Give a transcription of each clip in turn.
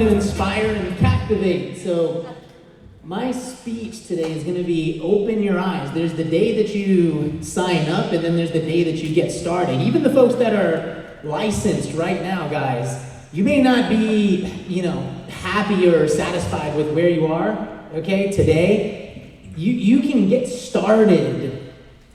to inspire and captivate. So my speech today is going to be open your eyes. There's the day that you sign up, and then there's the day that you get started. Even the folks that are licensed right now, guys, you may not be, happy or satisfied with where you are, okay, today. You can get started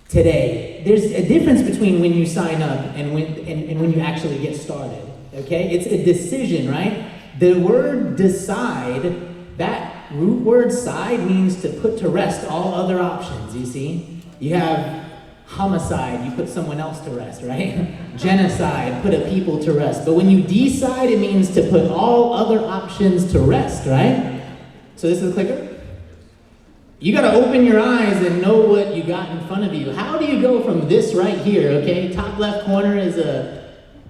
today. There's a difference between when you sign up and when you actually get started, okay? It's a decision, right? The word decide, that root word side means to put to rest all other options, you see? You have homicide, you put someone else to rest, right? Genocide, put a people to rest. But when you decide, it means to put all other options to rest, right? So this is the clicker. You gotta open your eyes and know what you got in front of you. How do you go from this right here, okay? Top left corner is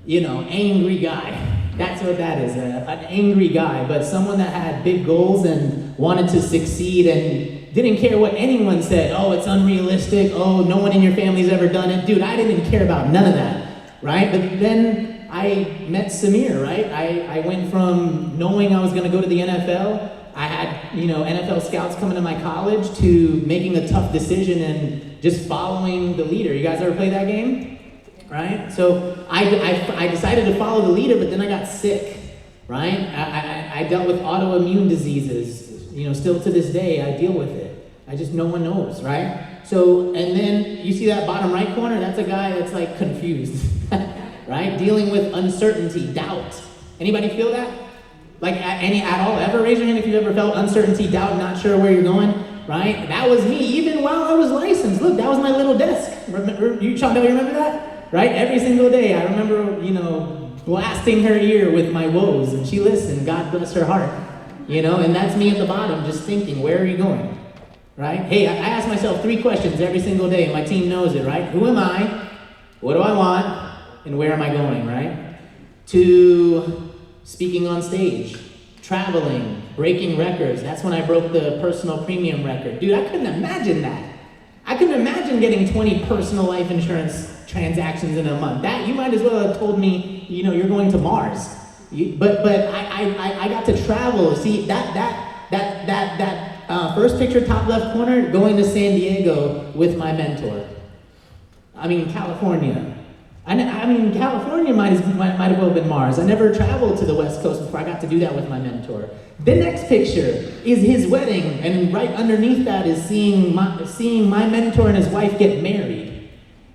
angry guy. That's what that is, an angry guy, but someone that had big goals and wanted to succeed and didn't care what anyone said. Oh, it's unrealistic. Oh, no one in your family's ever done it. Dude, I didn't care about none of that, right? But then I met Samir, right? I went from knowing I was gonna go to the NFL. I had, NFL scouts coming to my college to making a tough decision and just following the leader. You guys ever play that game? Right? So I decided to follow the leader, but then I got sick, right? I dealt with autoimmune diseases. Still to this day, I deal with it. No one knows, right? So, and then you see that bottom right corner? That's a guy that's like confused, right? Dealing with uncertainty, doubt. Anybody feel that? Like at all? Ever? Raise your hand if you've ever felt uncertainty, doubt, not sure where you're going, right? That was me, even while I was licensed. Look, that was my little desk. Chantel, you remember that? Right? Every single day, I remember, blasting her ear with my woes, and she listened, God bless her heart, and that's me at the bottom, just thinking, where are you going, right? Hey, I ask myself 3 questions every single day, and my team knows it, right? Who am I? What do I want? And where am I going, right? To speaking on stage, traveling, breaking records. That's when I broke the personal premium record. Dude, I couldn't imagine that. I couldn't imagine getting 20 personal life insurance transactions in a month. That, you might as well have told me, you're going to Mars. But I got to travel. See, that first picture, top left corner, going to San Diego with my mentor. California. California might as well have been Mars. I never traveled to the West Coast before I got to do that with my mentor. The next picture is his wedding, and right underneath that is seeing my mentor and his wife get married.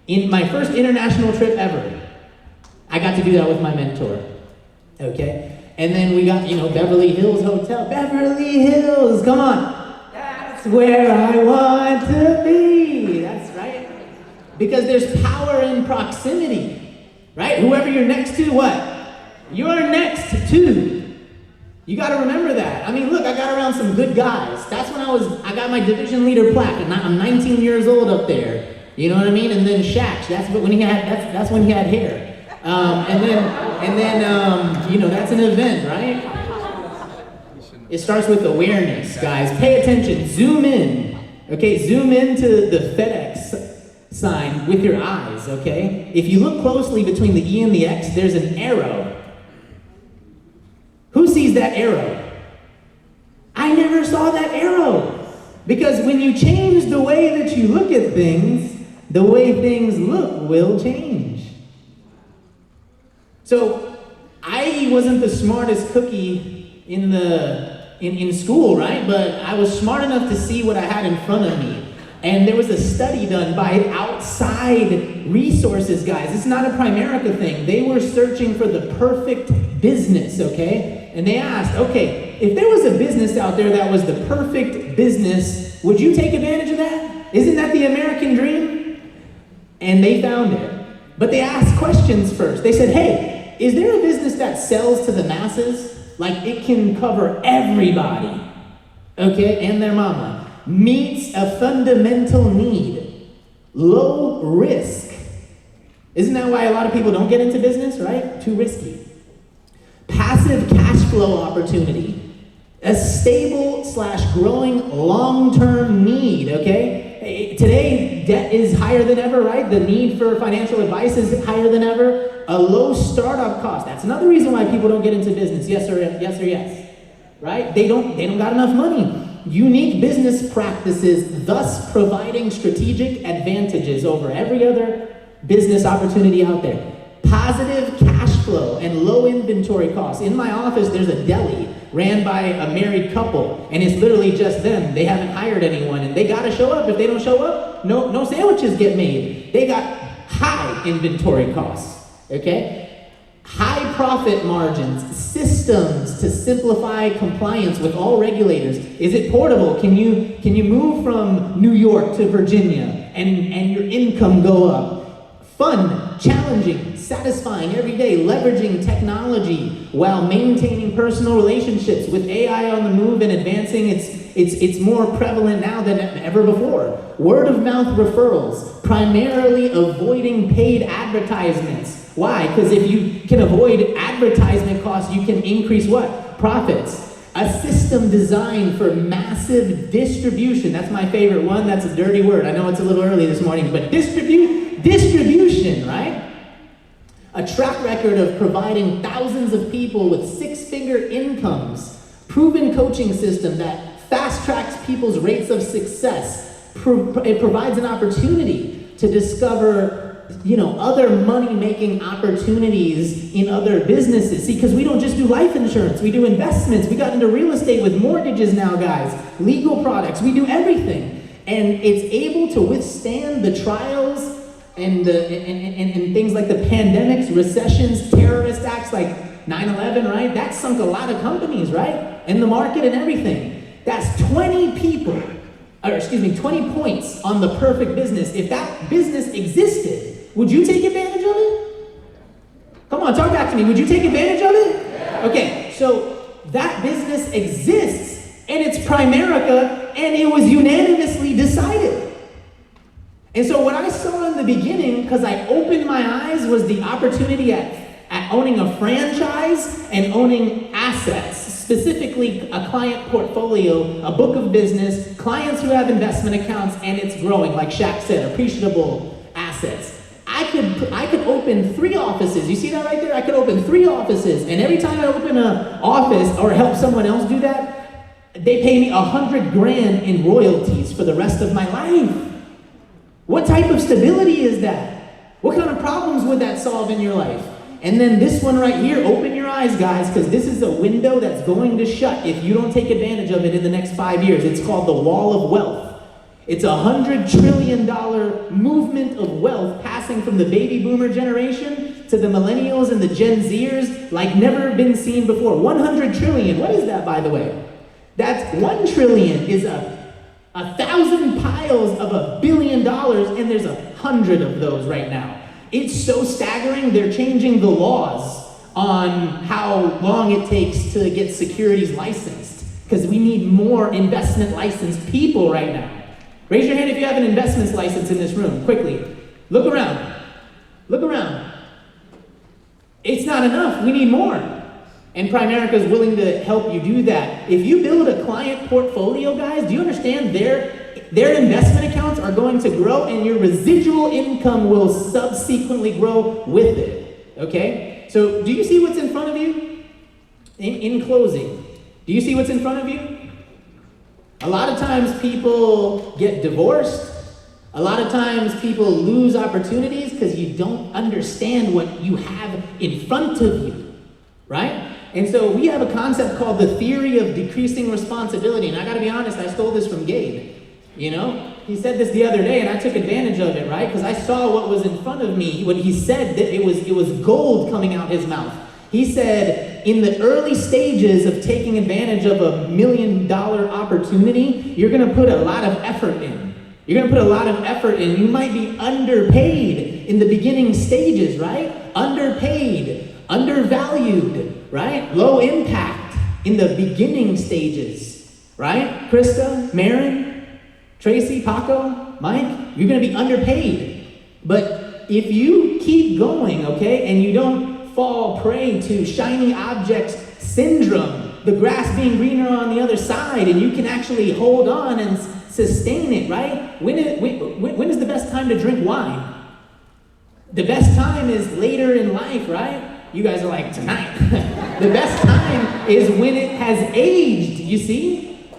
In my first international trip ever, I got to do that with my mentor, okay? And then we got, Beverly Hills Hotel. Beverly Hills, come on. That's where I want to be. That's right. Because there's power in proximity, right? Whoever you're next to, what? You're next to. You got to remember that. Look, I got around some good guys. That's when I got my division leader plaque, and I'm 19 years old up there. You know what I mean? And then Shaq, that's when he had hair. And then that's an event, right? It starts with awareness, guys. Pay attention. Zoom in. Okay, zoom into the FedEx sign with your eyes, okay? If you look closely between the E and the X, there's an arrow. Who sees that arrow? I never saw that arrow. Because when you change the way that you look at things, the way things look will change. So I wasn't the smartest cookie in school, right? But I was smart enough to see what I had in front of me. And there was a study done by outside resources, guys. It's not a Primerica thing. They were searching for the perfect business, okay? And they asked, okay, if there was a business out there that was the perfect business, would you take advantage of that? Isn't that the American dream? And they found it. But they asked questions first. They said, hey, is there a business that sells to the masses? Like it can cover everybody, okay, and their mama. Meets a fundamental need. Low risk. Isn't that why a lot of people don't get into business, right? Too risky. Passive cash flow opportunity. A stable/growing long-term need, okay? Today, debt is higher than ever, right? The need for financial advice is higher than ever. A low startup cost. That's another reason why people don't get into business. Yes or yes? right? They don't got enough money. Unique business practices, thus providing strategic advantages over every other business opportunity out there. Positive cash flow and low inventory costs. In my office, there's a deli ran by a married couple, and it's literally just them. They haven't hired anyone, and they gotta show up. If they don't show up, no sandwiches get made. They got high inventory costs, okay? High profit margins, systems to simplify compliance with all regulators. Is it portable? Can you move from New York to Virginia and your income go up? Fun, challenging, satisfying every day, leveraging technology while maintaining personal relationships. With AI on the move and advancing, it's more prevalent now than ever before. Word of mouth referrals, primarily avoiding paid advertisements. Why? Because if you can avoid advertisement costs, you can increase what? Profits. A system designed for massive distribution. That's my favorite one. That's a dirty word. I know it's a little early this morning, but distribution, right? A track record of providing thousands of people with six-figure incomes. Proven coaching system that fast-tracks people's rates of success. It provides an opportunity to discover other money-making opportunities in other businesses. See, because we don't just do life insurance, we do investments. We got into real estate with mortgages now, guys. Legal products, we do everything. And it's able to withstand the trials and things like the pandemics, recessions, terrorist acts like 9/11, right? That sunk a lot of companies, right? And the market and everything. That's 20 points on the perfect business. If that business existed, would you take advantage of it? Come on, talk back to me. Would you take advantage of it? Yeah. Okay, so that business exists, and it's Primerica, and it was unanimously decided. And so what I saw in the beginning, because I opened my eyes, was the opportunity at owning a franchise and owning assets, specifically a client portfolio, a book of business, clients who have investment accounts, and it's growing, like Shaq said, appreciable assets. I could open 3 offices. You see that right there? I could open 3 offices, and every time I open an office or help someone else do that, they pay me $100,000 in royalties for the rest of my life. What type of stability is that? What kind of problems would that solve in your life? And then this one right here, open your eyes, guys, because this is a window that's going to shut if you don't take advantage of it in the next 5 years. It's called the Wall of Wealth. It's $100 trillion movement of wealth passing from the baby boomer generation to the millennials and the Gen Zers like never been seen before. 100 trillion, what is that, by the way? That's 1 trillion is a 1,000 piles of $1 billion, and there's 100 of those right now. It's so staggering, they're changing the laws on how long it takes to get securities licensed, because we need more investment licensed people right now. Raise your hand if you have an investments license in this room, quickly. Look around. Look around. It's not enough, we need more. And Primerica is willing to help you do that. If you build a client portfolio, guys, do you understand their investment accounts are going to grow and your residual income will subsequently grow with it, okay? So do you see what's in front of you? In closing, do you see what's in front of you? A lot of times people get divorced. A lot of times people lose opportunities because you don't understand what you have in front of you, right? And so we have a concept called the theory of decreasing responsibility. And I gotta be honest, I stole this from Gabe. He said this the other day and I took advantage of it, right? Because I saw what was in front of me. When he said that it was gold coming out his mouth. He said, in the early stages of taking advantage of $1 million opportunity, you're gonna put a lot of effort in. You're gonna put a lot of effort in. You might be underpaid in the beginning stages, right? Underpaid, undervalued, right? Low impact in the beginning stages, right? Krista, Marin, Tracy, Paco, Mike, you're gonna be underpaid. But if you keep going, okay, and you don't fall prey to shiny objects syndrome, the grass being greener on the other side, and you can actually hold on and sustain it, right? When is the best time to drink wine? The best time is later in life, right? You guys are like, tonight. The best time is when it has aged, you see?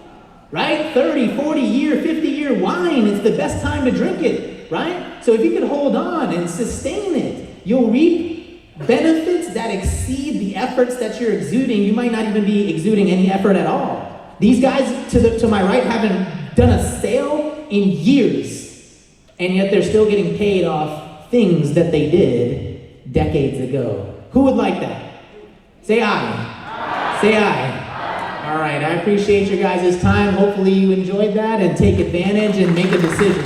Right? 30, 40-year, 50-year wine, it's the best time to drink it, right? So if you could hold on and sustain it, you'll reap benefits that exceed the efforts that you're exuding. You might not even be exuding any effort at all. These guys to my right haven't done a sale in years, and yet they're still getting paid off things that they did decades ago. Who would like that? Say aye. Say aye. All right, I appreciate your guys' time. Hopefully you enjoyed that and take advantage and make a decision.